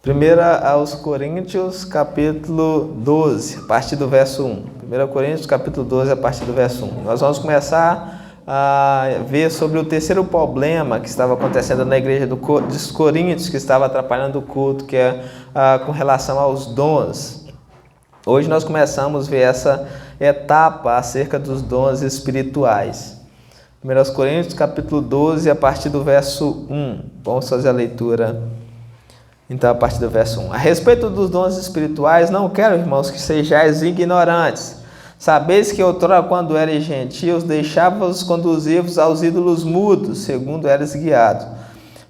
Primeira aos Coríntios, capítulo 12, a partir do verso 1. 1 Coríntios, capítulo 12, a partir do verso 1. Nós vamos começar a ver sobre o terceiro problema que estava acontecendo na igreja dos Coríntios, que estava atrapalhando o culto, que é com relação aos dons. Hoje nós começamos a ver essa etapa acerca dos dons espirituais. 1 Coríntios, capítulo 12, a partir do verso 1. Vamos fazer a leitura. Então, a partir do verso 1. A respeito dos dons espirituais, não quero, irmãos, que sejais ignorantes. Sabeis que outrora, quando eres gentios, deixava-vos conduzir-vos aos ídolos mudos, segundo eres guiados.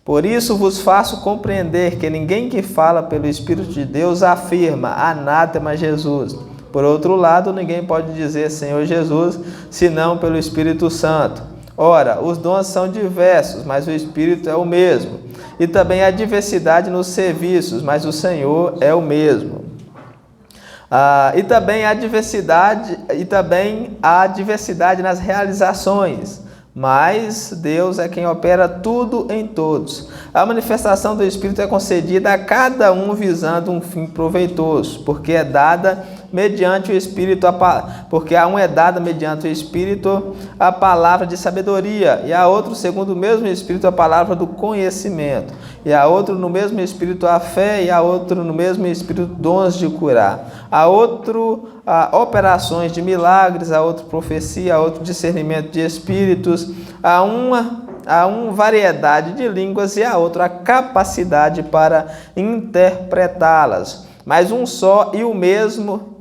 Por isso vos faço compreender que ninguém que fala pelo Espírito de Deus afirma, anátema Jesus. Por outro lado, ninguém pode dizer Senhor Jesus, senão pelo Espírito Santo. Ora, os dons são diversos, mas o Espírito é o mesmo. E também há diversidade nos serviços, mas o Senhor é o mesmo. E também há diversidade nas realizações, mas Deus é quem opera tudo em todos. A manifestação do Espírito é concedida a cada um visando um fim proveitoso, porque é dada mediante o Espírito, porque a um é dada mediante o Espírito a palavra de sabedoria, e a outro, segundo o mesmo Espírito, a palavra do conhecimento, e a outro no mesmo Espírito a fé, e a outro no mesmo Espírito dons de curar, a outro operações de milagres, a outro profecia, a outro discernimento de espíritos, a uma variedade de línguas e a outra a capacidade para interpretá-las. Mas um só e o mesmo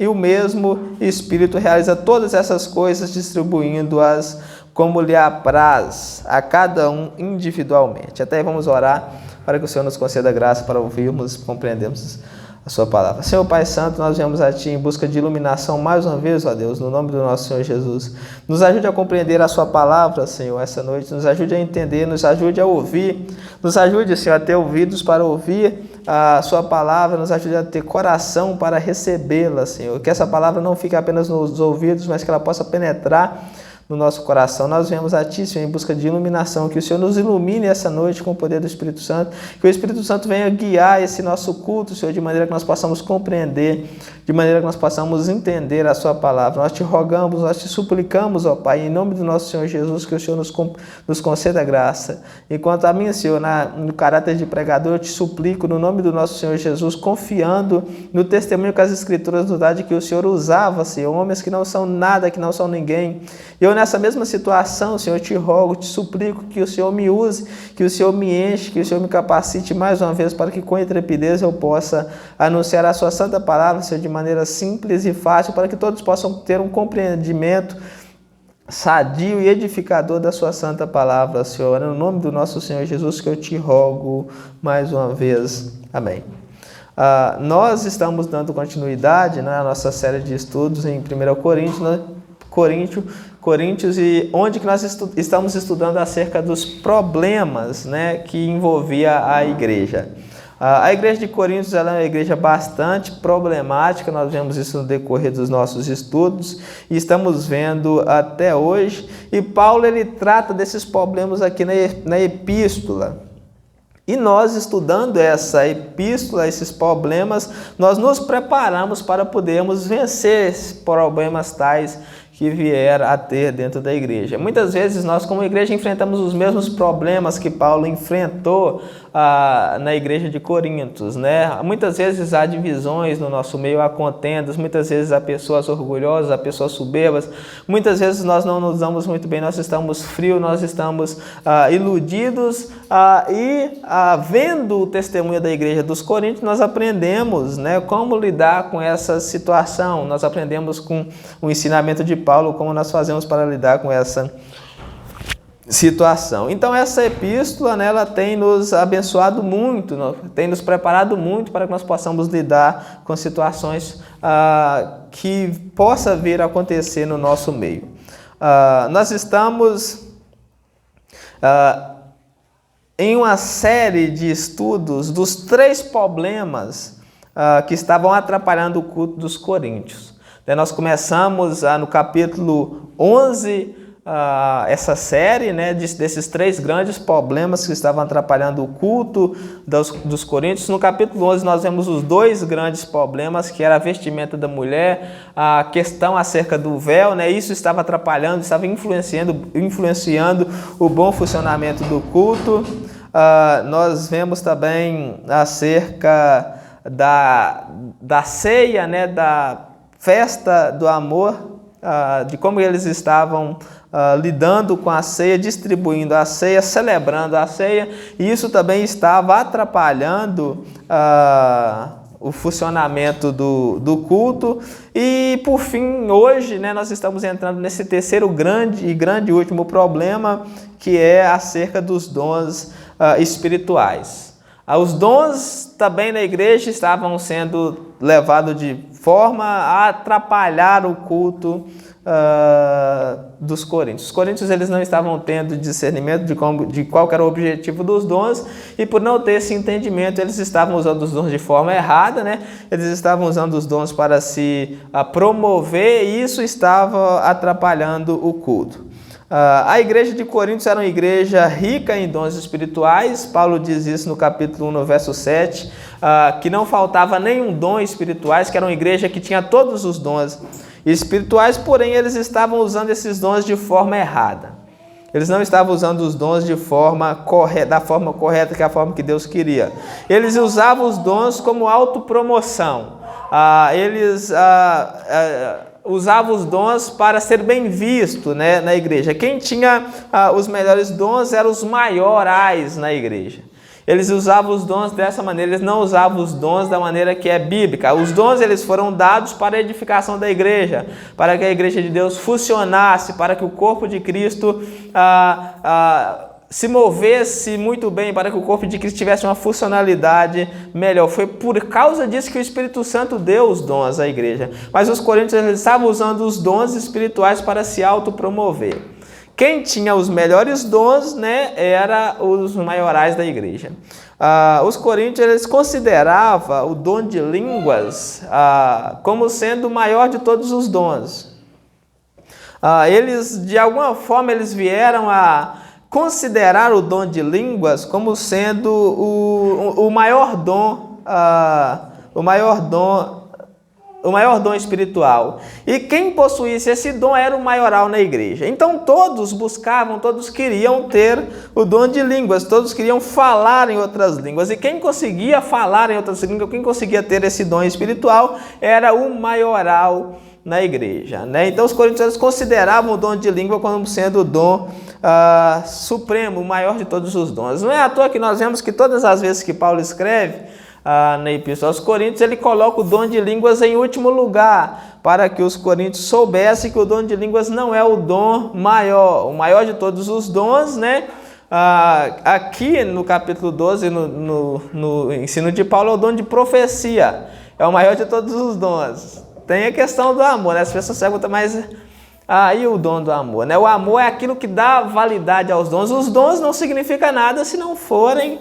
Espírito realiza todas essas coisas, distribuindo-as como lhe apraz a cada um individualmente. Até aí vamos orar para que o Senhor nos conceda graça para ouvirmos e compreendermos a sua palavra. Senhor Pai Santo, nós viemos a Ti em busca de iluminação mais uma vez, ó Deus, no nome do nosso Senhor Jesus. Nos ajude a compreender a Sua palavra, Senhor, essa noite. Nos ajude a entender, nos ajude a ouvir. Nos ajude, Senhor, a ter ouvidos para ouvir a Sua palavra. Nos ajude a ter coração para recebê-la, Senhor. Que essa palavra não fique apenas nos ouvidos, mas que ela possa penetrar no nosso coração. Nós viemos a Ti, Senhor, em busca de iluminação, que o Senhor nos ilumine essa noite com o poder do Espírito Santo, que o Espírito Santo venha guiar esse nosso culto, Senhor, de maneira que nós possamos compreender, de maneira que nós possamos entender a Sua palavra. Nós Te rogamos, nós Te suplicamos, ó Pai, em nome do nosso Senhor Jesus, que o Senhor nos conceda graça. Enquanto a mim, Senhor, no caráter de pregador, eu Te suplico, no nome do nosso Senhor Jesus, confiando no testemunho que as Escrituras nos dão de que o Senhor usava, Senhor, homens que não são nada, que não são ninguém. Eu, nessa mesma situação, Senhor, te rogo, te suplico que o Senhor me use, que o Senhor me enche, que o Senhor me capacite mais uma vez para que com intrepidez eu possa anunciar a Sua santa palavra, Senhor, de maneira simples e fácil, para que todos possam ter um compreendimento sadio e edificador da Sua santa palavra, Senhor. No nome do nosso Senhor Jesus que eu te rogo mais uma vez. Amém. Nós estamos dando continuidade na nossa série de estudos em 1 Coríntios, e onde que nós estamos estudando acerca dos problemas, né, que envolvia a igreja. A igreja de Coríntios ela é uma igreja bastante problemática, nós vemos isso no decorrer dos nossos estudos e estamos vendo até hoje. E Paulo ele trata desses problemas aqui na epístola. E nós, estudando essa epístola, esses problemas, nós nos preparamos para podermos vencer esses problemas tais que vier a ter dentro da igreja. Muitas vezes nós, como igreja, enfrentamos os mesmos problemas que Paulo enfrentou na igreja de Coríntios, né? Muitas vezes há divisões no nosso meio, há contendas, muitas vezes há pessoas orgulhosas, há pessoas soberbas, muitas vezes nós não nos damos muito bem, nós estamos frios, nós estamos iludidos, vendo o testemunho da igreja dos Coríntios, nós aprendemos, né, como lidar com essa situação, nós aprendemos com o ensinamento de Paulo, como nós fazemos para lidar com essa situação. Então essa epístola, né, ela tem nos abençoado muito, tem nos preparado muito para que nós possamos lidar com situações que possa vir a acontecer no nosso meio. Nós estamos em uma série de estudos dos 3 problemas que estavam atrapalhando o culto dos coríntios. Nós começamos no capítulo 11 essa série, né, desses 3 grandes problemas que estavam atrapalhando o culto dos coríntios. No capítulo 11 nós vemos os 2 grandes problemas, que era a vestimenta da mulher, a questão acerca do véu, né, isso estava atrapalhando, estava influenciando o bom funcionamento do culto. Nós vemos também acerca da ceia, né, da festa do amor, de como eles estavam lidando com a ceia, distribuindo a ceia, celebrando a ceia, e isso também estava atrapalhando o funcionamento do culto. E por fim, hoje, né, nós estamos entrando nesse terceiro grande e último problema, que é acerca dos dons espirituais. Os dons também na igreja estavam sendo levados de forma a atrapalhar o culto dos coríntios. Os coríntios eles não estavam tendo discernimento de qual era o objetivo dos dons, e por não ter esse entendimento, eles estavam usando os dons de forma errada, né? Eles estavam usando os dons para se promover, e isso estava atrapalhando o culto. A igreja de Coríntios era uma igreja rica em dons espirituais. Paulo diz isso no capítulo 1, no verso 7, que não faltava nenhum dom espirituais, que era uma igreja que tinha todos os dons espirituais, porém eles estavam usando esses dons de forma errada. Eles não estavam usando os dons da forma correta, que é a forma que Deus queria. Eles usavam os dons como autopromoção. Usavam os dons para ser bem visto, né, na igreja. Quem tinha os melhores dons eram os maiorais na igreja. Eles usavam os dons dessa maneira, eles não usavam os dons da maneira que é bíblica. Os dons eles foram dados para a edificação da igreja, para que a igreja de Deus funcionasse, para que o corpo de Cristo se movesse muito bem, para que o corpo de Cristo tivesse uma funcionalidade melhor. Foi por causa disso que o Espírito Santo deu os dons à igreja. Mas os coríntios eles estavam usando os dons espirituais para se autopromover. Quem tinha os melhores dons, né, era os maiorais da igreja. Os coríntios eles consideravam o dom de línguas como sendo o maior de todos os dons. Eles, de alguma forma, eles vieram a considerar o dom de línguas como sendo o maior dom espiritual. E quem possuísse esse dom era o maioral na igreja. Então todos queriam ter o dom de línguas, todos queriam falar em outras línguas. E quem conseguia falar em outras línguas, quem conseguia ter esse dom espiritual, era o maioral na igreja, né? Então os coríntios eles consideravam o dom de língua como sendo o dom supremo, o maior de todos os dons. Não é à toa que nós vemos que todas as vezes que Paulo escreve na Epístola aos Coríntios, ele coloca o dom de línguas em último lugar, para que os coríntios soubessem que o dom de línguas não é o dom maior, o maior de todos os dons, né? Aqui no capítulo 12, no ensino de Paulo, é o dom de profecia, é o maior de todos os dons. Tem a questão do amor, né? As pessoas perguntam, mas e o dom do amor, né? O amor é aquilo que dá validade aos dons. Os dons não significam nada se não forem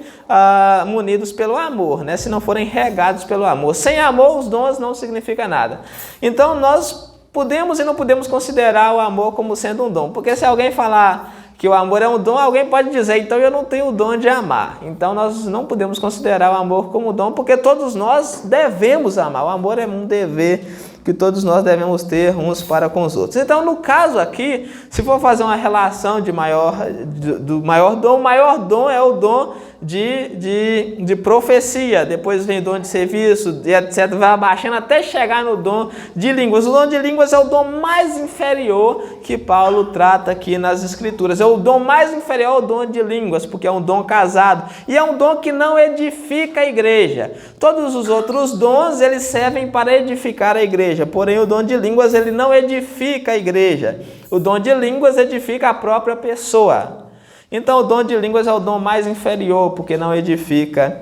munidos pelo amor, né? Se não forem regados pelo amor. Sem amor, os dons não significam nada. Então, nós podemos e não podemos considerar o amor como sendo um dom. Porque se alguém falar que o amor é um dom, alguém pode dizer, então eu não tenho o dom de amar. Então, nós não podemos considerar o amor como dom, porque todos nós devemos amar. O amor é um dever que todos nós devemos ter uns para com os outros. Então, no caso aqui, se for fazer uma relação do maior dom, o maior dom é o dom de profecia, depois vem o dom de serviço, etc., vai abaixando até chegar no dom de línguas. O dom de línguas é o dom mais inferior que Paulo trata aqui nas Escrituras. É o dom mais inferior ao dom de línguas, porque é um dom casado, e é um dom que não edifica a igreja. Todos os outros dons, eles servem para edificar a igreja, porém o dom de línguas, ele não edifica a igreja. O dom de línguas edifica a própria pessoa. Então, o dom de línguas é o dom mais inferior, porque não edifica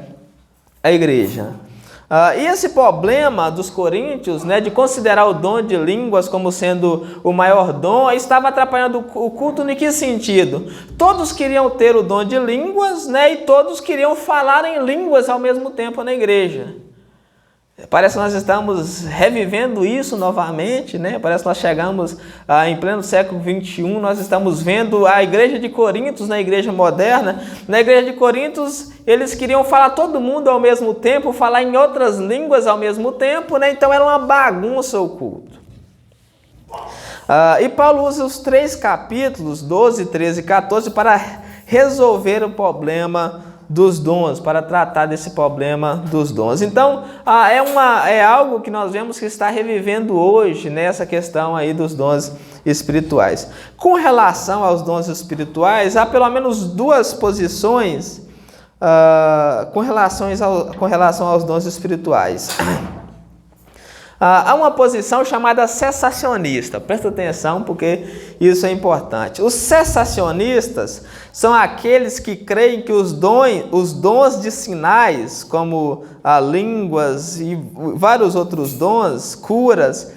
a igreja. E esse problema dos coríntios, né, de considerar o dom de línguas como sendo o maior dom, estava atrapalhando o culto em que sentido? Todos queriam ter o dom de línguas, né, e todos queriam falar em línguas ao mesmo tempo na igreja. Parece que nós estamos revivendo isso novamente, né? Parece que nós chegamos em pleno século XXI, nós estamos vendo a igreja de Corinto na igreja moderna. Na igreja de Corinto, eles queriam falar todo mundo ao mesmo tempo, falar em outras línguas ao mesmo tempo, né? Então era uma bagunça o culto. E Paulo usa os 3 capítulos, 12, 13 e 14, para resolver o problema dos dons, para tratar desse problema dos dons. Então, é algo que nós vemos que está revivendo hoje, nessa questão aí dos dons espirituais. Com relação aos dons espirituais, há pelo menos 2 posições com relação aos dons espirituais. Há uma posição chamada cessacionista. Presta atenção porque isso é importante. Os cessacionistas são aqueles que creem que os dons de sinais, como línguas e vários outros dons, curas,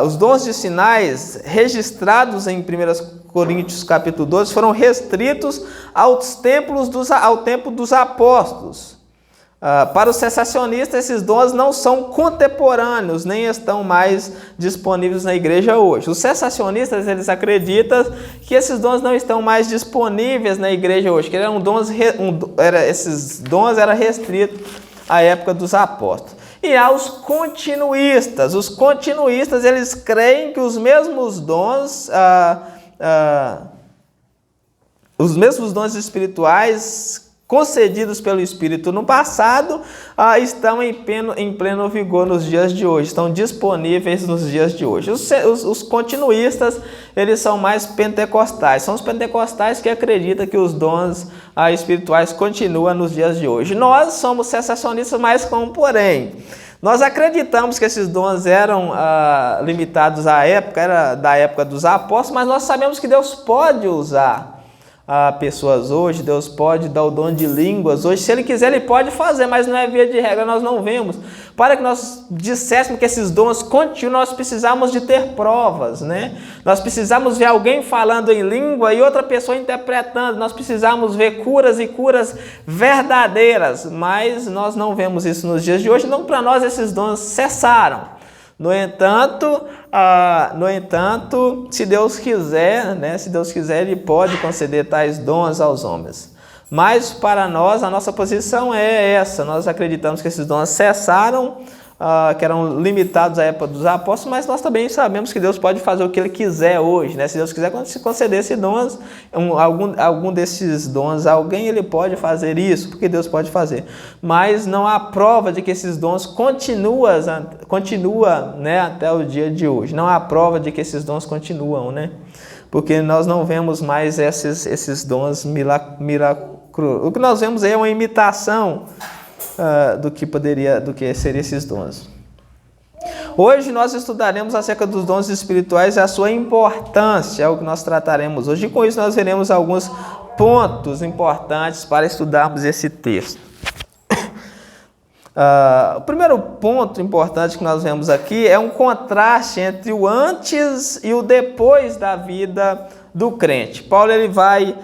os dons de sinais registrados em 1 Coríntios capítulo 12 foram restritos ao tempo dos apóstolos. Para os cessacionistas, esses dons não são contemporâneos, nem estão mais disponíveis na igreja hoje. Os cessacionistas, eles acreditam que esses dons não estão mais disponíveis na igreja hoje, que esses dons eram restritos à época dos apóstolos. E há os continuistas. Os continuistas, eles creem que os mesmos dons espirituais concedidos pelo Espírito no passado, estão em pleno vigor nos dias de hoje, estão disponíveis nos dias de hoje. Os continuistas, eles são mais pentecostais, são os pentecostais que acreditam que os dons espirituais continuam nos dias de hoje. Nós somos cessacionistas, mas com um porém. Nós acreditamos que esses dons eram limitados à época, era da época dos apóstolos, mas nós sabemos que Deus pode usar pessoas hoje, Deus pode dar o dom de línguas hoje, se Ele quiser Ele pode fazer, mas não é via de regra, nós não vemos. Para que nós disséssemos que esses dons continuam, nós precisamos de ter provas, né? Nós precisamos ver alguém falando em língua e outra pessoa interpretando, nós precisamos ver curas e curas verdadeiras, mas nós não vemos isso nos dias de hoje, então para nós esses dons cessaram. No entanto, se Deus quiser, né, Ele pode conceder tais dons aos homens. Mas para nós, a nossa posição é essa. Nós acreditamos que esses dons cessaram, que eram limitados à época dos apóstolos, mas nós também sabemos que Deus pode fazer o que Ele quiser hoje, né? Se Deus quiser conceder esses dons, algum desses dons a alguém, Ele pode fazer isso, porque Deus pode fazer. Mas não há prova de que esses dons continuam, né, até o dia de hoje. Não há prova de que esses dons continuam, né? Porque nós não vemos mais esses dons miraculosos. O que nós vemos aí é uma imitação do que seriam esses dons. Hoje nós estudaremos acerca dos dons espirituais e a sua importância, é o que nós trataremos hoje. E com isso nós veremos alguns pontos importantes para estudarmos esse texto. O primeiro ponto importante que nós vemos aqui é um contraste entre o antes e o depois da vida do crente. Paulo ele vai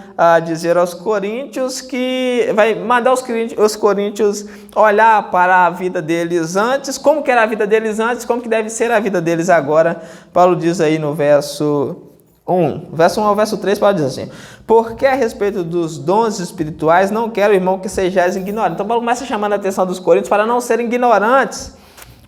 dizer aos coríntios que vai mandar os coríntios olhar para a vida deles antes, como que era a vida deles antes, como que deve ser a vida deles agora. Paulo diz aí no verso 1 ao verso 3, Paulo diz assim: porque a respeito dos dons espirituais, não quero, irmão, que sejais ignorantes. Então Paulo começa chamando a atenção dos coríntios para não serem ignorantes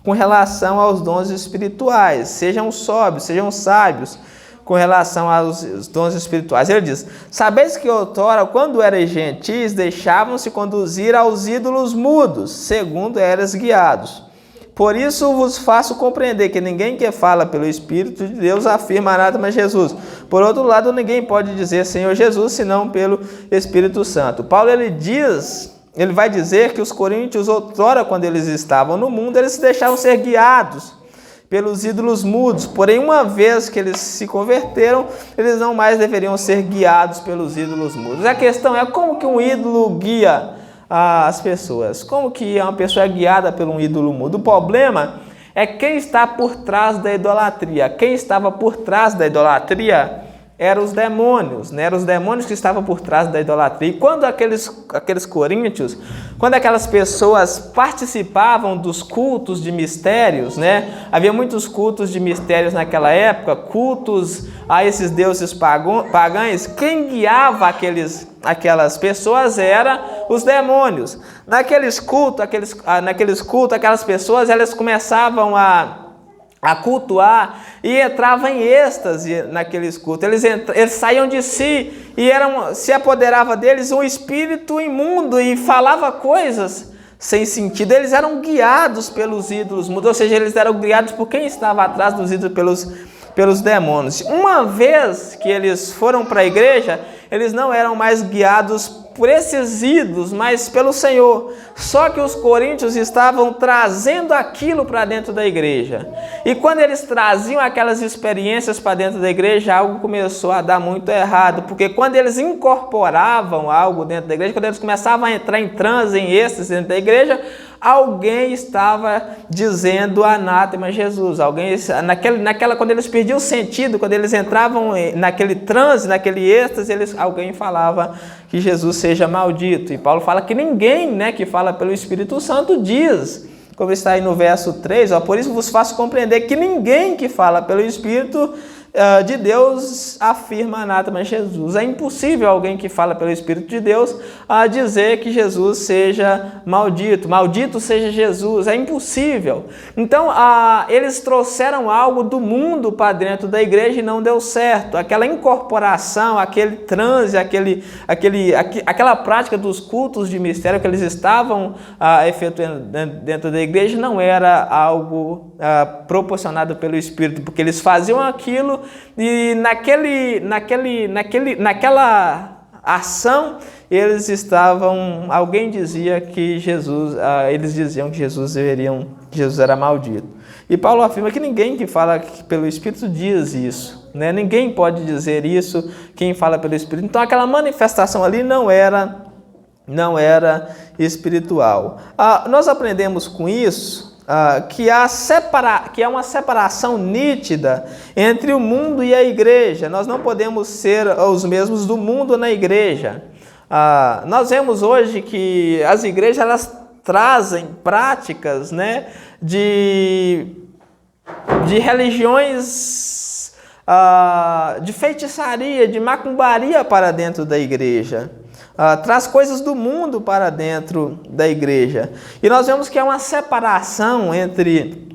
com relação aos dons espirituais. Sejam sóbrios, sejam sábios com relação aos dons espirituais. Ele diz: sabeis que outrora, quando erais gentis, deixavam-se conduzir aos ídolos mudos, segundo eras guiados. Por isso vos faço compreender que ninguém que fala pelo Espírito de Deus afirma anátema Jesus. Por outro lado, ninguém pode dizer Senhor Jesus, senão pelo Espírito Santo. Paulo ele vai dizer que os coríntios outrora, quando eles estavam no mundo, eles se deixavam ser guiados pelos ídolos mudos. Porém, uma vez que eles se converteram, eles não mais deveriam ser guiados pelos ídolos mudos. A questão é como que um ídolo guia as pessoas? Como que uma pessoa é guiada por um ídolo mudo? O problema é quem está por trás da idolatria. Quem estava por trás da idolatria Eram os demônios, né? Eram os demônios que estavam por trás da idolatria. E quando aqueles coríntios, quando aquelas pessoas participavam dos cultos de mistérios, né? Havia muitos cultos de mistérios naquela época, cultos a esses deuses pagãos. Quem guiava aquelas pessoas eram os demônios. Naqueles cultos, aquelas pessoas, elas começavam a cultuar e entravam em êxtase naqueles cultos. Eles saíam de si e se apoderava deles um espírito imundo e falava coisas sem sentido. Eles eram guiados pelos ídolos mudos, ou seja, eles eram guiados por quem estava atrás dos ídolos, pelos demônios. Uma vez que eles foram para a igreja, eles não eram mais guiados por esses ídolos, mas pelo Senhor. Só que os coríntios estavam trazendo aquilo para dentro da igreja. E quando eles traziam aquelas experiências para dentro da igreja, algo começou a dar muito errado. Porque quando eles incorporavam algo dentro da igreja, quando eles começavam a entrar em transe, em êxtase dentro da igreja, alguém estava dizendo anátema a Jesus. Quando eles perdiam o sentido, quando eles entravam naquele transe, naquele êxtase, alguém falava que Jesus seja maldito. E Paulo fala que ninguém, né, que fala pelo Espírito Santo diz, como está aí no verso 3, por isso vos faço compreender que ninguém que fala pelo Espírito de Deus afirma anátema Jesus. É impossível alguém que fala pelo Espírito de Deus dizer que Jesus seja maldito. Maldito seja Jesus. É impossível. Então, eles trouxeram algo do mundo para dentro da igreja e não deu certo. Aquela incorporação, aquele transe, aquela prática dos cultos de mistério que eles estavam efetuando dentro da igreja não era algo proporcionado pelo Espírito, porque eles faziam aquilo e naquela ação eles alguém dizia que eles diziam que Jesus era maldito. E Paulo afirma que ninguém que fala pelo Espírito diz isso, né? Ninguém pode dizer isso, quem fala pelo Espírito. Então aquela manifestação ali não era espiritual. Nós aprendemos com isso que há uma separação nítida entre o mundo e a igreja. Nós não podemos ser os mesmos do mundo na igreja. Nós vemos hoje que as igrejas elas trazem práticas, né, de religiões, de feitiçaria, de macumbaria para dentro da igreja. Traz coisas do mundo para dentro da igreja. E nós vemos que há uma separação entre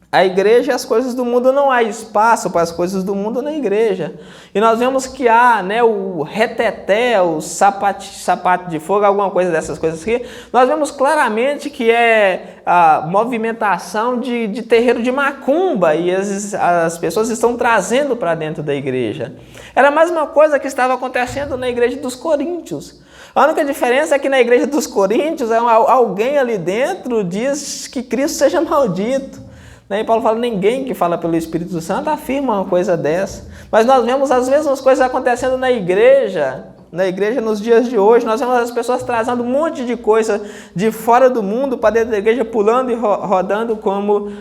a igreja e as coisas do mundo. Não há espaço para as coisas do mundo na igreja. E nós vemos que há, né, o reteté, o sapato de fogo, alguma coisa dessas coisas aqui. Nós vemos claramente que é a movimentação de terreiro de macumba e as pessoas estão trazendo para dentro da igreja. Era a mesma coisa que estava acontecendo na igreja dos coríntios. A única diferença é que na igreja dos coríntios alguém ali dentro diz que Cristo seja maldito. E Paulo fala, ninguém que fala pelo Espírito Santo afirma uma coisa dessa. Mas nós vemos as mesmas coisas acontecendo na igreja nos dias de hoje. Nós vemos as pessoas trazendo um monte de coisa de fora do mundo para dentro da igreja, pulando e rodando como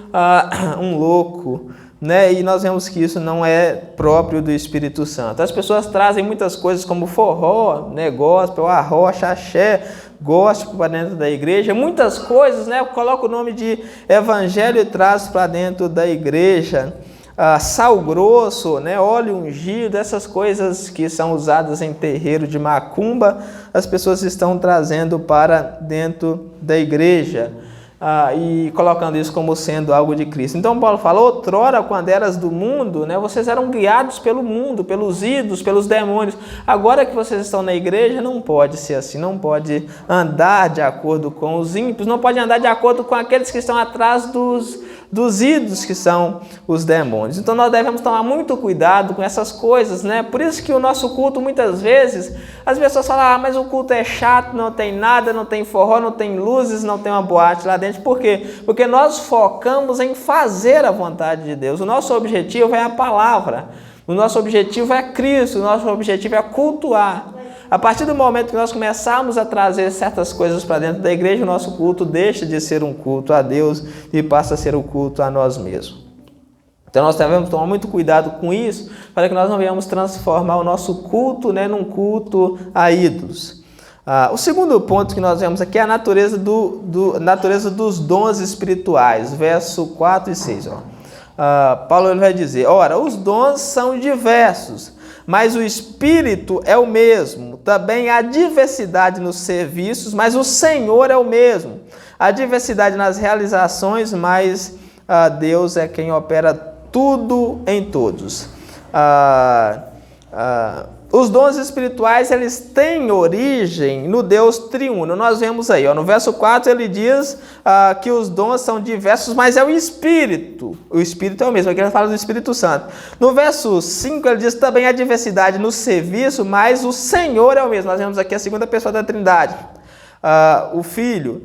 um louco. Né? E nós vemos que isso não é próprio do Espírito Santo. As pessoas trazem muitas coisas como forró, né, gospel, arrocha, axé, gospel para dentro da igreja. Muitas coisas, né, coloca o nome de evangelho e traz para dentro da igreja. Sal grosso, né, óleo ungido, essas coisas que são usadas em terreiro de macumba, as pessoas estão trazendo para dentro da igreja. E colocando isso como sendo algo de Cristo. Então Paulo fala, outrora, quando eras do mundo, né, vocês eram guiados pelo mundo, pelos ídolos, pelos demônios. Agora que vocês estão na igreja, não pode ser assim, não pode andar de acordo com os ímpios, não pode andar de acordo com aqueles que estão atrás dos ídolos, que são os demônios. Então nós devemos tomar muito cuidado com essas coisas, né? Por isso que o nosso culto, muitas vezes, as pessoas falam, mas o culto é chato, não tem nada, não tem forró, não tem luzes, não tem uma boate lá dentro. Por quê? Porque nós focamos em fazer a vontade de Deus. O nosso objetivo é a palavra. O nosso objetivo é Cristo. O nosso objetivo é cultuar. A partir do momento que nós começarmos a trazer certas coisas para dentro da igreja, o nosso culto deixa de ser um culto a Deus e passa a ser um culto a nós mesmos. Então nós devemos tomar muito cuidado com isso, para que nós não venhamos transformar o nosso culto, né, num culto a ídolos. O segundo ponto que nós vemos aqui é a natureza, natureza dos dons espirituais, verso 4 e 6. Paulo ele vai dizer: ora, os dons são diversos, mas o Espírito é o mesmo. Também há diversidade nos serviços, mas o Senhor é o mesmo. Há diversidade nas realizações, mas Deus é quem opera tudo em todos. Os dons espirituais, eles têm origem no Deus triuno. Nós vemos aí, no verso 4 ele diz que os dons são diversos, mas é o Espírito. O Espírito é o mesmo, aqui ele fala do Espírito Santo. No verso 5 ele diz também a diversidade no serviço, mas o Senhor é o mesmo. Nós vemos aqui a segunda pessoa da Trindade, o Filho.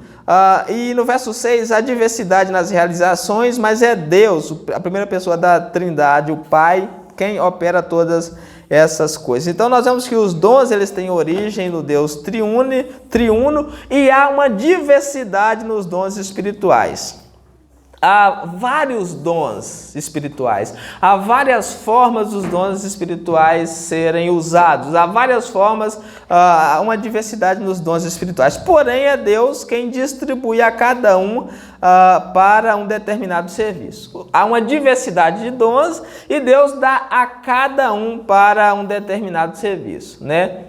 E no verso 6, a diversidade nas realizações, mas é Deus, a primeira pessoa da Trindade, o Pai, quem opera todas essas coisas. Então nós vemos que os dons, eles têm origem no Deus triuno, e há uma diversidade nos dons espirituais. Há vários dons espirituais, há várias formas dos dons espirituais serem usados, há várias formas, uma diversidade nos dons espirituais. Porém, é Deus quem distribui a cada um para um determinado serviço. Há uma diversidade de dons e Deus dá a cada um para um determinado serviço, né?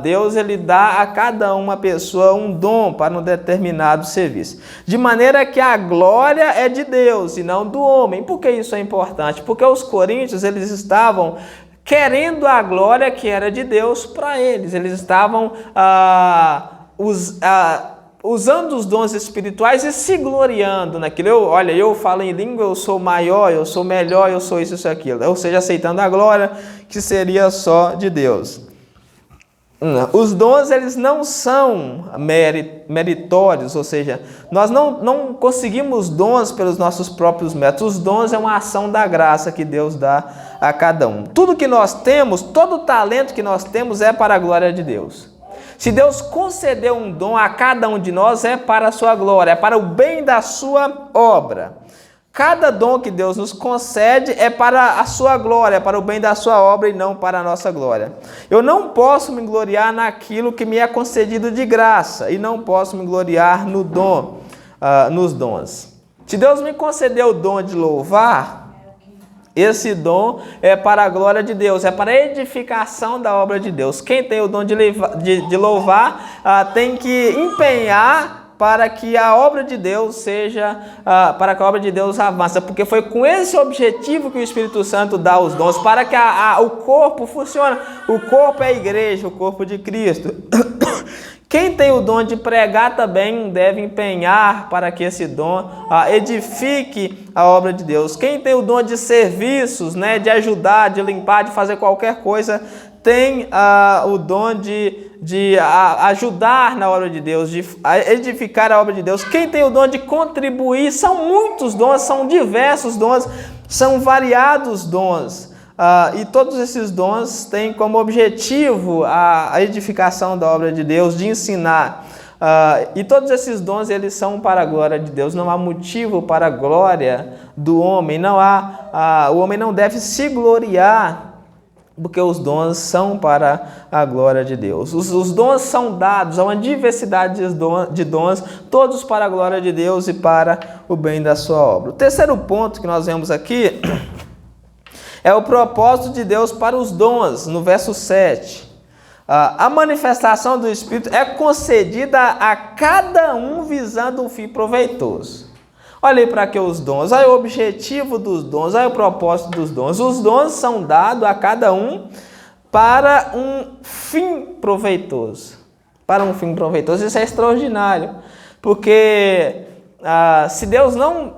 Deus ele dá a cada uma pessoa um dom para um determinado serviço. De maneira que a glória é de Deus e não do homem. Por que isso é importante? Porque os coríntios eles estavam querendo a glória que era de Deus para eles. Eles estavam usando os dons espirituais e se gloriando naquilo. Eu falo em língua, eu sou maior, eu sou melhor, eu sou isso e aquilo. Ou seja, aceitando a glória que seria só de Deus. Os dons, eles não são meritórios, ou seja, nós não conseguimos dons pelos nossos próprios métodos. Os dons é uma ação da graça que Deus dá a cada um. Tudo que nós temos, todo o talento que nós temos é para a glória de Deus. Se Deus concedeu um dom a cada um de nós, é para a sua glória, é para o bem da sua obra. Cada dom que Deus nos concede é para a sua glória, para o bem da sua obra e não para a nossa glória. Eu não posso me gloriar naquilo que me é concedido de graça e não posso me gloriar no dom, nos dons. Se Deus me concedeu o dom de louvar, esse dom é para a glória de Deus, é para a edificação da obra de Deus. Quem tem o dom de louvar tem que empenhar para que a obra de Deus para que a obra de Deus avance, porque foi com esse objetivo que o Espírito Santo dá os dons, para que o corpo funcione. O corpo é a igreja, o corpo de Cristo. Quem tem o dom de pregar também deve empenhar para que esse dom edifique a obra de Deus. Quem tem o dom de serviços, né, de ajudar, de limpar, de fazer qualquer coisa, tem o dom de ajudar na obra de Deus, de edificar a obra de Deus. Quem tem o dom de contribuir, são muitos dons, são diversos dons, são variados dons. E todos esses dons têm como objetivo a edificação da obra de Deus, de ensinar. E todos esses dons, eles são para a glória de Deus. Não há motivo para a glória do homem. O homem não deve se gloriar, porque os dons são para a glória de Deus. Os dons são dados, há uma diversidade de dons, todos para a glória de Deus e para o bem da sua obra. O terceiro ponto que nós vemos aqui é o propósito de Deus para os dons, no verso 7. A manifestação do Espírito é concedida a cada um visando um fim proveitoso. Olha aí para que os dons, olha o objetivo dos dons, olha o propósito dos dons. Os dons são dados a cada um para um fim proveitoso. Para um fim proveitoso. Isso é extraordinário, porque se Deus não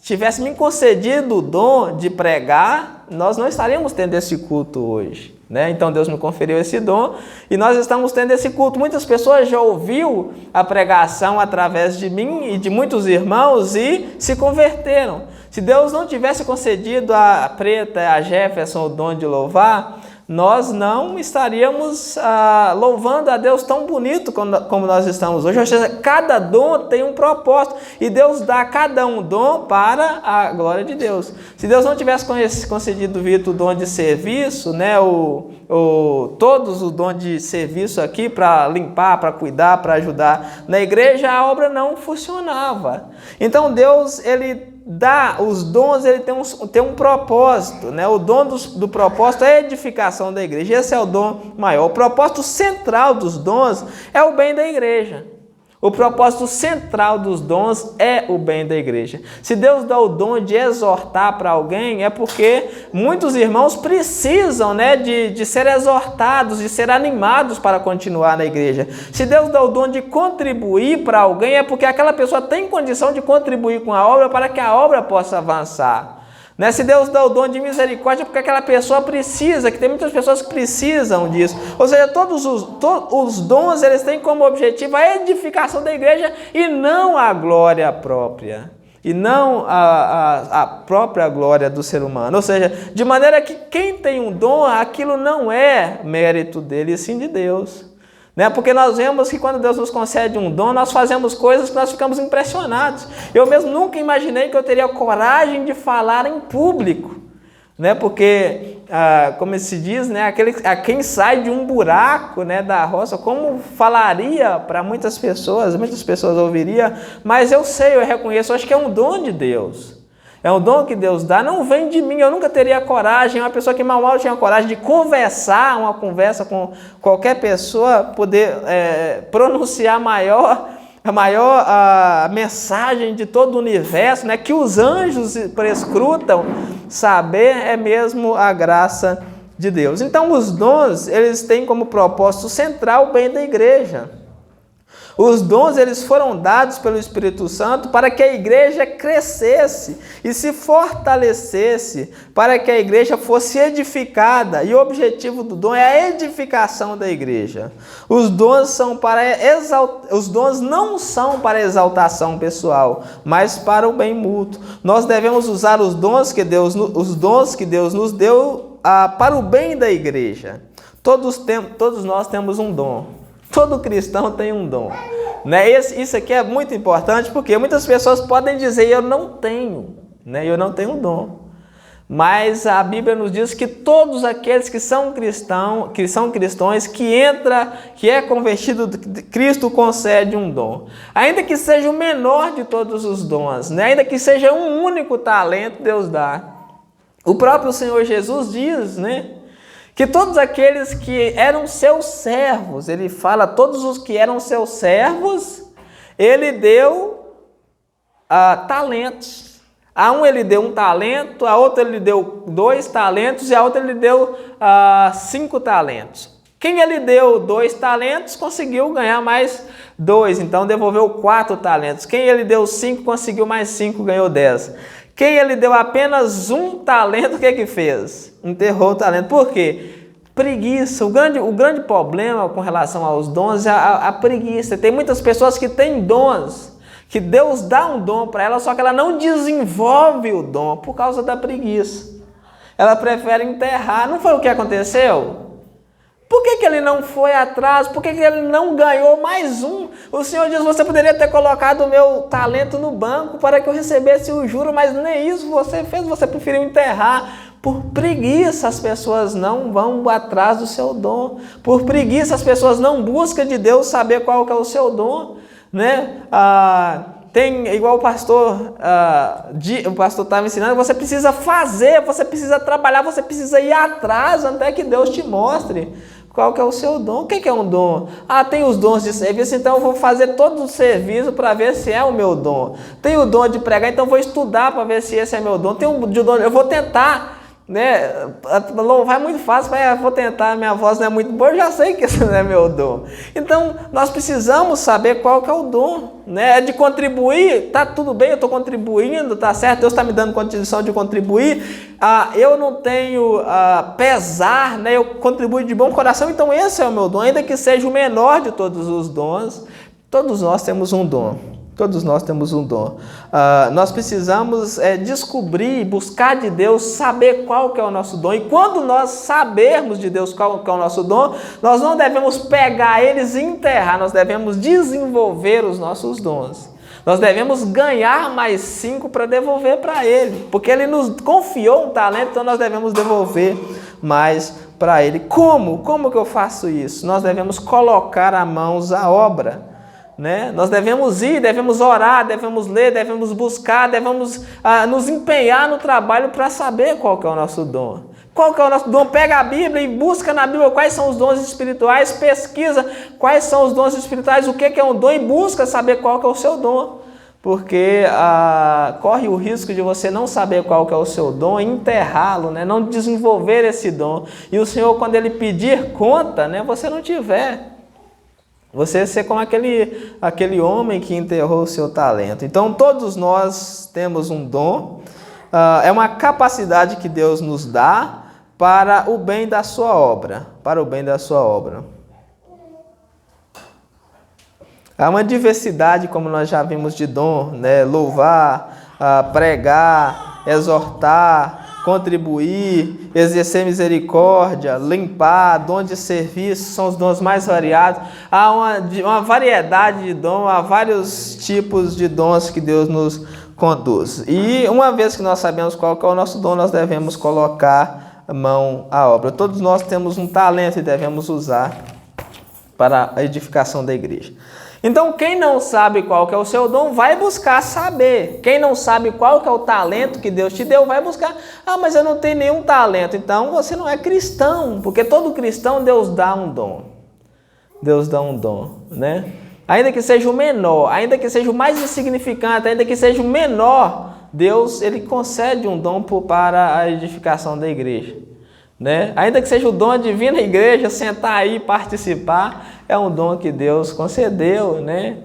tivesse me concedido o dom de pregar, nós não estaríamos tendo esse culto hoje, né? Então Deus me conferiu esse dom e nós estamos tendo esse culto. Muitas pessoas já ouviram a pregação através de mim e de muitos irmãos e se converteram. Se Deus não tivesse concedido a Preta, a Jefferson o dom de louvar, nós não estaríamos louvando a Deus tão bonito como nós estamos hoje. Ou seja, cada dom tem um propósito e Deus dá a cada um dom para a glória de Deus. Se Deus não tivesse concedido Vitor o dom de serviço, né, todos os dons de serviço aqui para limpar, para cuidar, para ajudar na igreja, a obra não funcionava. Então Deus, ele dá os dons, ele tem um propósito, né? O dom do propósito é a edificação da igreja. Esse é o dom maior. O propósito central dos dons é o bem da igreja. O propósito central dos dons é o bem da igreja. Se Deus dá o dom de exortar para alguém, é porque muitos irmãos precisam, né, de ser exortados, de ser animados para continuar na igreja. Se Deus dá o dom de contribuir para alguém, é porque aquela pessoa tem condição de contribuir com a obra para que a obra possa avançar. Né? Se Deus dá o dom de misericórdia, é porque aquela pessoa precisa, que tem muitas pessoas que precisam disso. Ou seja, todos os dons, eles têm como objetivo a edificação da igreja e não a glória própria. E não a própria glória do ser humano. Ou seja, de maneira que quem tem um dom, aquilo não é mérito dele, e sim de Deus. Né? Porque nós vemos que quando Deus nos concede um dom, nós fazemos coisas que nós ficamos impressionados. Eu mesmo nunca imaginei que eu teria coragem de falar em público. Né? Porque, como se diz, né? Quem sai de um buraco, né, da roça, como falaria para muitas pessoas ouviriam, mas eu sei, eu reconheço, eu acho que é um dom de Deus. É um dom que Deus dá, não vem de mim, eu nunca teria coragem, uma pessoa que mal tinha coragem de conversar, uma conversa com qualquer pessoa, poder pronunciar a maior mensagem de todo o universo, né, que os anjos prescrutam, saber é mesmo a graça de Deus. Então os dons, eles têm como propósito central o bem da igreja. Os dons, eles foram dados pelo Espírito Santo para que a igreja crescesse e se fortalecesse, para que a igreja fosse edificada. E o objetivo do dom é a edificação da igreja. Os dons não são para exaltação pessoal, mas para o bem mútuo. Nós devemos usar os dons que Deus nos deu para o bem da igreja. Todos nós temos um dom. Todo cristão tem um dom. Né? Isso aqui é muito importante porque muitas pessoas podem dizer, eu não tenho, né? Eu não tenho dom. Mas a Bíblia nos diz que todos aqueles que são cristãos, que é convertido, Cristo concede um dom. Ainda que seja o menor de todos os dons, né? Ainda que seja um único talento, Deus dá. O próprio Senhor Jesus diz, né, que todos aqueles que eram seus servos, ele fala, todos os que eram seus servos, ele deu talentos. A um ele deu 1 talento, a outro ele deu 2 talentos e a outra ele deu 5 talentos. Quem ele deu 2 talentos conseguiu ganhar mais 2, então devolveu 4 talentos. Quem ele deu 5 conseguiu mais 5, ganhou 10. Quem ele deu apenas 1 talento, o que fez? Enterrou o talento. Por quê? Preguiça. O grande problema com relação aos dons é a preguiça. Tem muitas pessoas que têm dons, que Deus dá um dom para ela, só que ela não desenvolve o dom por causa da preguiça. Ela prefere enterrar. Não foi o que aconteceu? Por que ele não foi atrás? Por que ele não ganhou mais um? O Senhor diz, você poderia ter colocado o meu talento no banco para que eu recebesse o juro, mas nem isso você fez, você preferiu enterrar. Por preguiça as pessoas não vão atrás do seu dom. Por preguiça as pessoas não buscam de Deus saber qual que é o seu dom. Né? Tem, igual o pastor estava ensinando, você precisa fazer, você precisa trabalhar, você precisa ir atrás até que Deus te mostre qual que é o seu dom. O que é um dom? Tem os dons de serviço, então eu vou fazer todo o serviço para ver se é o meu dom. Tem o dom de pregar, então eu vou estudar para ver se esse é meu dom. Tem o dom, eu vou tentar, né? Louvar é muito fácil, mas eu vou tentar, minha voz não é muito boa, eu já sei que esse não é meu dom. Então, nós precisamos saber qual que é o dom, né? É de contribuir, tá tudo bem, eu estou contribuindo, tá certo, Deus está me dando condição de contribuir, eu não tenho pesar, né? Eu contribuo de bom coração, então esse é o meu dom, ainda que seja o menor de todos os dons, todos nós temos um dom. Todos nós temos um dom. Nós precisamos descobrir, buscar de Deus, saber qual que é o nosso dom. E quando nós sabermos de Deus qual que é o nosso dom, nós não devemos pegar eles e enterrar, nós devemos desenvolver os nossos dons. Nós devemos ganhar mais 5 para devolver para Ele, porque Ele nos confiou um talento, então nós devemos devolver mais para Ele. Como? Como que eu faço isso? Nós devemos colocar as mãos à obra. Né? Nós devemos ir, devemos orar, devemos ler, devemos buscar, devemos nos empenhar no trabalho para saber qual que é o nosso dom. Qual que é o nosso dom? Pega a Bíblia e busca na Bíblia quais são os dons espirituais, pesquisa quais são os dons espirituais, o que é um dom e busca saber qual que é o seu dom. Porque corre o risco de você não saber qual que é o seu dom e enterrá-lo, né? Não desenvolver esse dom. E o Senhor, quando Ele pedir conta, né, você não tiver. Você ser como aquele homem que enterrou o seu talento. Então, todos nós temos um dom, é uma capacidade que Deus nos dá para o bem da sua obra. Para o bem da sua obra. Há uma diversidade, como nós já vimos, de dom, né? Louvar, pregar, exortar, contribuir, exercer misericórdia, limpar, dom de serviço, são os dons mais variados. Há uma variedade de dons, há vários tipos de dons que Deus nos conduz. E uma vez que nós sabemos qual que é o nosso dom, nós devemos colocar a mão à obra. Todos nós temos um talento e devemos usar para a edificação da igreja. Então, quem não sabe qual que é o seu dom, vai buscar saber. Quem não sabe qual que é o talento que Deus te deu, vai buscar. Mas eu não tenho nenhum talento. Então, você não é cristão, porque todo cristão, Deus dá um dom. Deus dá um dom, né? Ainda que seja o menor, ainda que seja o mais insignificante, ainda que seja o menor, Deus, Ele concede um dom para a edificação da igreja. Né? Ainda que seja o dom de vir na igreja, sentar aí e participar, é um dom que Deus concedeu, né?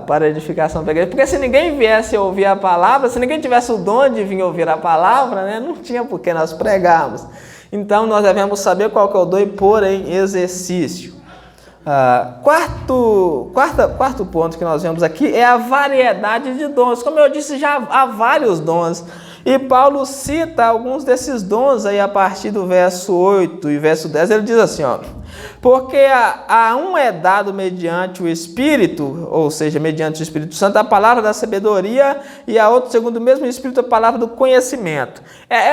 Para a edificação da igreja. Porque se ninguém viesse ouvir a palavra, se ninguém tivesse o dom de vir ouvir a palavra, né? Não tinha por que nós pregarmos. Então nós devemos saber qual que é o dom e pôr em exercício. Quarto ponto que nós vemos aqui é a variedade de dons. Como eu disse, já há vários dons. E Paulo cita alguns desses dons aí a partir do verso 8 e verso 10. Ele diz assim, porque a um é dado mediante o Espírito, ou seja, mediante o Espírito Santo, a palavra da sabedoria, e a outro, segundo o mesmo Espírito, a palavra do conhecimento.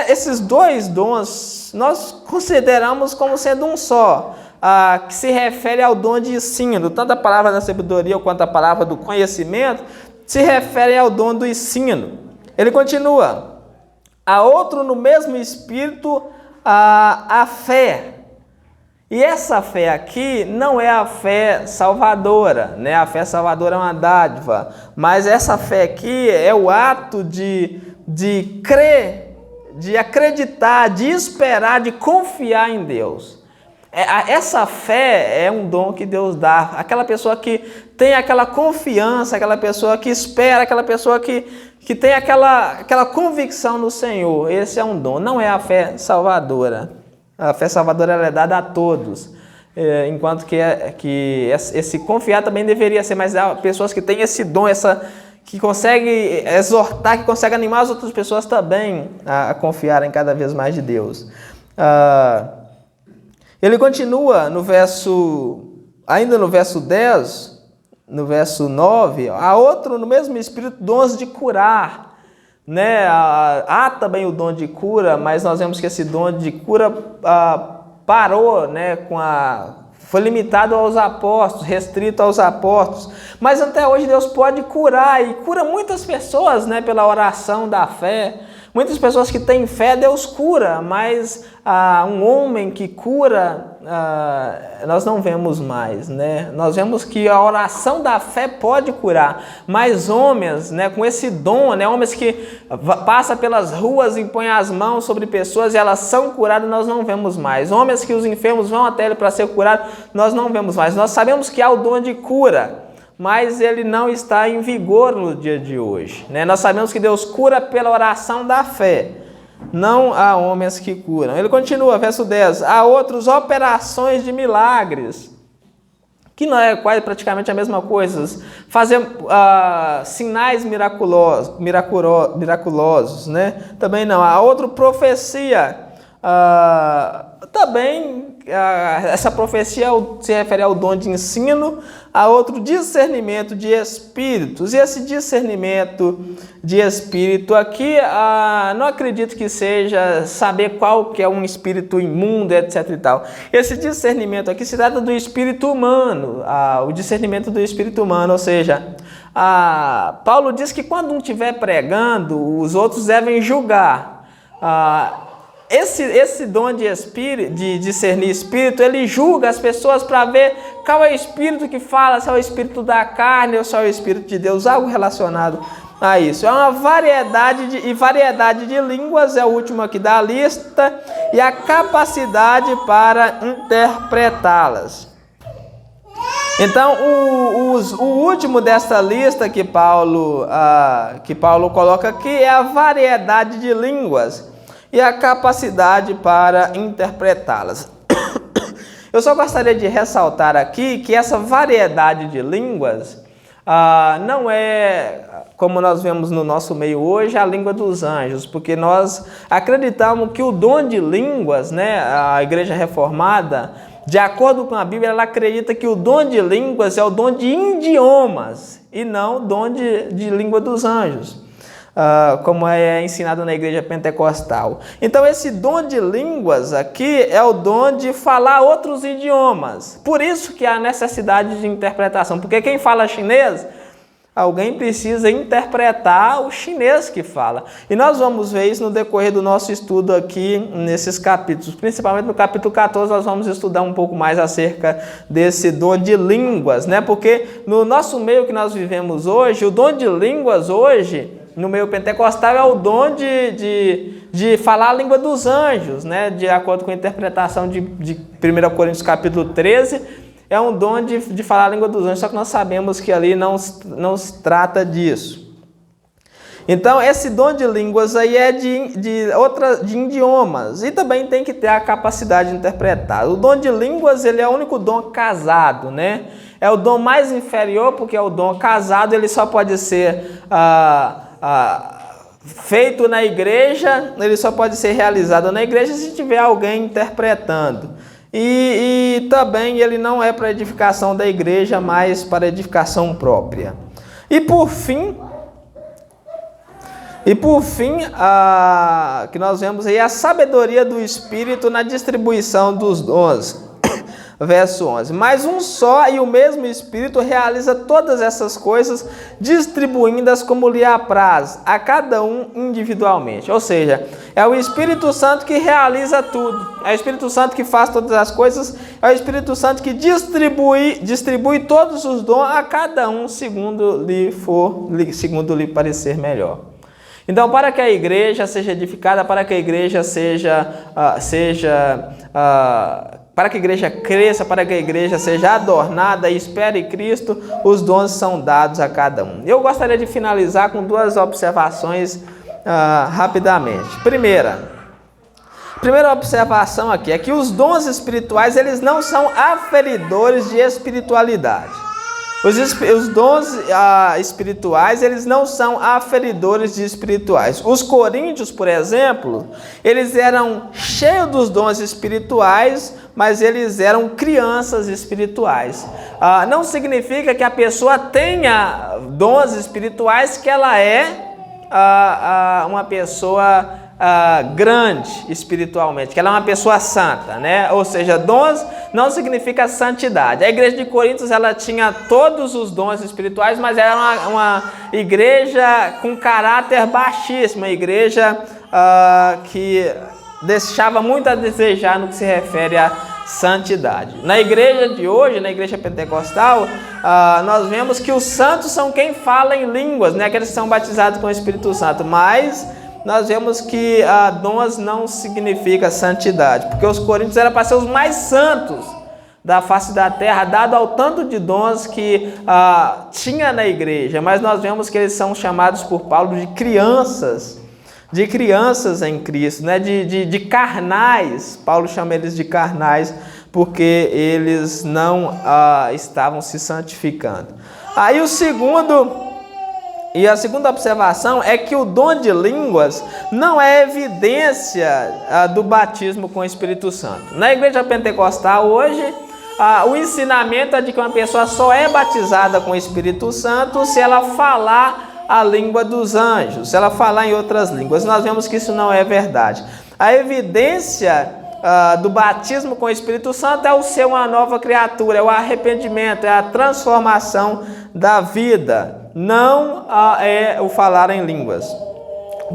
Esses dois dons nós consideramos como sendo um só, que se refere ao dom de ensino. Tanto a palavra da sabedoria quanto a palavra do conhecimento se refere ao dom do ensino. Ele continua. A outro no mesmo Espírito a fé. E essa fé aqui não é a fé salvadora, né? A fé salvadora é uma dádiva, mas essa fé aqui é o ato de crer, de acreditar, de esperar, de confiar em Deus. Essa fé é um dom que Deus dá. Aquela pessoa que tem aquela confiança, aquela pessoa que espera, aquela pessoa que tem aquela convicção no Senhor. Esse é um dom, não é a fé salvadora. A fé salvadora ela é dada a todos, enquanto que esse confiar também deveria ser, mas há pessoas que têm esse dom, que conseguem exortar, que conseguem animar as outras pessoas também a confiarem cada vez mais de Deus. Ele continua ainda no verso 10, no verso 9, há outro no mesmo Espírito dons de curar. Né? Há também o dom de cura, mas nós vemos que esse dom de cura parou, né? Foi limitado aos apóstolos, restrito aos apóstolos. Mas até hoje Deus pode curar e cura muitas pessoas, né? Pela oração da fé. Muitas pessoas que têm fé, Deus cura, mas um homem que cura, nós não vemos mais, né? Nós vemos que a oração da fé pode curar, mas homens, né, com esse dom, né, homens que passam pelas ruas e põem as mãos sobre pessoas e elas são curadas, nós não vemos mais. Homens que os enfermos vão até ele para ser curados, nós não vemos mais. Nós sabemos que há o dom de cura, mas ele não está em vigor no dia de hoje, né? Nós sabemos que Deus cura pela oração da fé, não há homens que curam. Ele continua, verso 10, há outros operações de milagres, que não é quase praticamente a mesma coisa, fazer sinais miraculosos, né? Também não. A outra, profecia, também essa profecia se refere ao dom de ensino. A outro, discernimento de espíritos. E esse discernimento de espírito aqui, não acredito que seja saber qual que é um espírito imundo, etc. e tal. Esse discernimento aqui se trata do espírito humano, o discernimento do espírito humano, ou seja, Paulo diz que quando um estiver pregando, os outros devem julgar. Esse dom de discernir espírito, ele julga as pessoas para ver qual é o espírito que fala, se é o espírito da carne ou se é o espírito de Deus, algo relacionado a isso. É uma variedade de línguas, é o último aqui da lista, e a capacidade para interpretá-las. Então, o último dessa lista que Paulo coloca aqui é a variedade de línguas e a capacidade para interpretá-las. Eu só gostaria de ressaltar aqui que essa variedade de línguas não é, como nós vemos no nosso meio hoje, a língua dos anjos, porque nós acreditamos que o dom de línguas, né, a Igreja Reformada, de acordo com a Bíblia, ela acredita que o dom de línguas é o dom de idiomas e não o dom de língua dos anjos. Como é ensinado na igreja pentecostal. Então esse dom de línguas aqui é o dom de falar outros idiomas. Por isso que há necessidade de interpretação, porque quem fala chinês, alguém precisa interpretar o chinês que fala. E nós vamos ver isso no decorrer do nosso estudo aqui nesses capítulos. Principalmente no capítulo 14 nós vamos estudar um pouco mais acerca desse dom de línguas, né? Porque no nosso meio que nós vivemos hoje, o dom de línguas hoje, no meio pentecostal, é o dom de falar a língua dos anjos, né? De acordo com a interpretação de 1 Coríntios capítulo 13, é um dom de falar a língua dos anjos, só que nós sabemos que ali não se trata disso. Então, esse dom de línguas aí é de idiomas, e também tem que ter a capacidade de interpretar. O dom de línguas, ele é o único dom casado, né? É o dom mais inferior, porque é o dom casado, ele só pode ser feito na igreja, ele só pode ser realizado na igreja se tiver alguém interpretando. E também ele não é para edificação da igreja, mas para edificação própria. E por fim, que nós vemos aí a sabedoria do Espírito na distribuição dos dons. Verso 11. Mas um só e o mesmo Espírito realiza todas essas coisas, distribuindo-as como lhe apraz, a cada um individualmente. Ou seja, é o Espírito Santo que realiza tudo. É o Espírito Santo que faz todas as coisas. É o Espírito Santo que distribui todos os dons a cada um segundo lhe parecer melhor. Então, para que a igreja seja edificada, para que a igreja para que a igreja cresça, para que a igreja seja adornada e espere Cristo, os dons são dados a cada um. Eu gostaria de finalizar com duas observações rapidamente. Primeira observação aqui é que os dons espirituais, eles não são aferidores de espiritualidade. Os dons espirituais, eles não são aferidores de espirituais. Os coríntios, por exemplo, eles eram cheios dos dons espirituais, mas eles eram crianças espirituais. Não significa que a pessoa tenha dons espirituais que ela é uma pessoa grande espiritualmente, que ela é uma pessoa santa, né? Ou seja, dons não significa santidade. A igreja de Coríntios, ela tinha todos os dons espirituais, mas era uma igreja com caráter baixíssimo, uma igreja que deixava muito a desejar no que se refere à santidade. Na igreja de hoje, na igreja pentecostal, nós vemos que os santos são quem fala em línguas, né? Aqueles que são batizados com o Espírito Santo, mas nós vemos que dons não significa santidade, porque os coríntios eram para ser os mais santos da face da terra, dado ao tanto de dons que tinha na igreja, mas nós vemos que eles são chamados por Paulo de crianças em Cristo, né? de carnais. Paulo chama eles de carnais, porque eles não estavam se santificando. Aí a segunda observação é que o dom de línguas não é evidência do batismo com o Espírito Santo. Na igreja pentecostal hoje, o ensinamento é de que uma pessoa só é batizada com o Espírito Santo se ela falar a língua dos anjos, se ela falar em outras línguas. Nós vemos que isso não é verdade. A evidência do batismo com o Espírito Santo é o ser uma nova criatura, é o arrependimento, é a transformação da vida, não é o falar em línguas.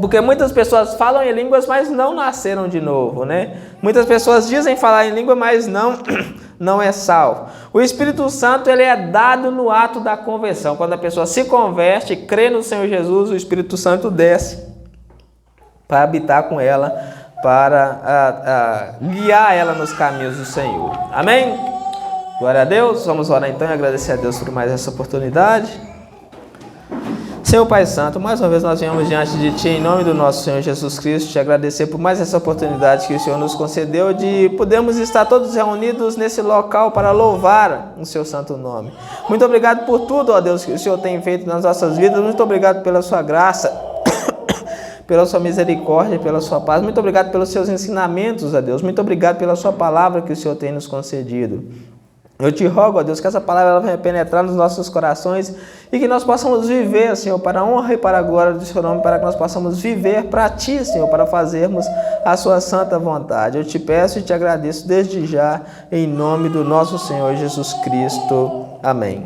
Porque muitas pessoas falam em línguas, mas não nasceram de novo, né? Muitas pessoas dizem falar em língua, mas não é salvo. O Espírito Santo, ele é dado no ato da conversão. Quando a pessoa se converte, crê no Senhor Jesus, o Espírito Santo desce para habitar com ela, para guiar ela nos caminhos do Senhor. Amém? Glória a Deus. Vamos orar então e agradecer a Deus por mais essa oportunidade. Senhor Pai Santo, mais uma vez nós viemos diante de Ti, em nome do nosso Senhor Jesus Cristo, te agradecer por mais essa oportunidade que o Senhor nos concedeu de podermos estar todos reunidos nesse local para louvar o Seu santo nome. Muito obrigado por tudo, ó Deus, que o Senhor tem feito nas nossas vidas. Muito obrigado pela Sua graça, pela Sua misericórdia, pela Sua paz. Muito obrigado pelos Seus ensinamentos, ó Deus. Muito obrigado pela Sua palavra que o Senhor tem nos concedido. Eu te rogo, ó Deus, que essa palavra ela venha penetrar nos nossos corações e que nós possamos viver, Senhor, para a honra e para a glória do Seu nome, para que nós possamos viver para Ti, Senhor, para fazermos a Sua santa vontade. Eu te peço e te agradeço desde já, em nome do nosso Senhor Jesus Cristo. Amém.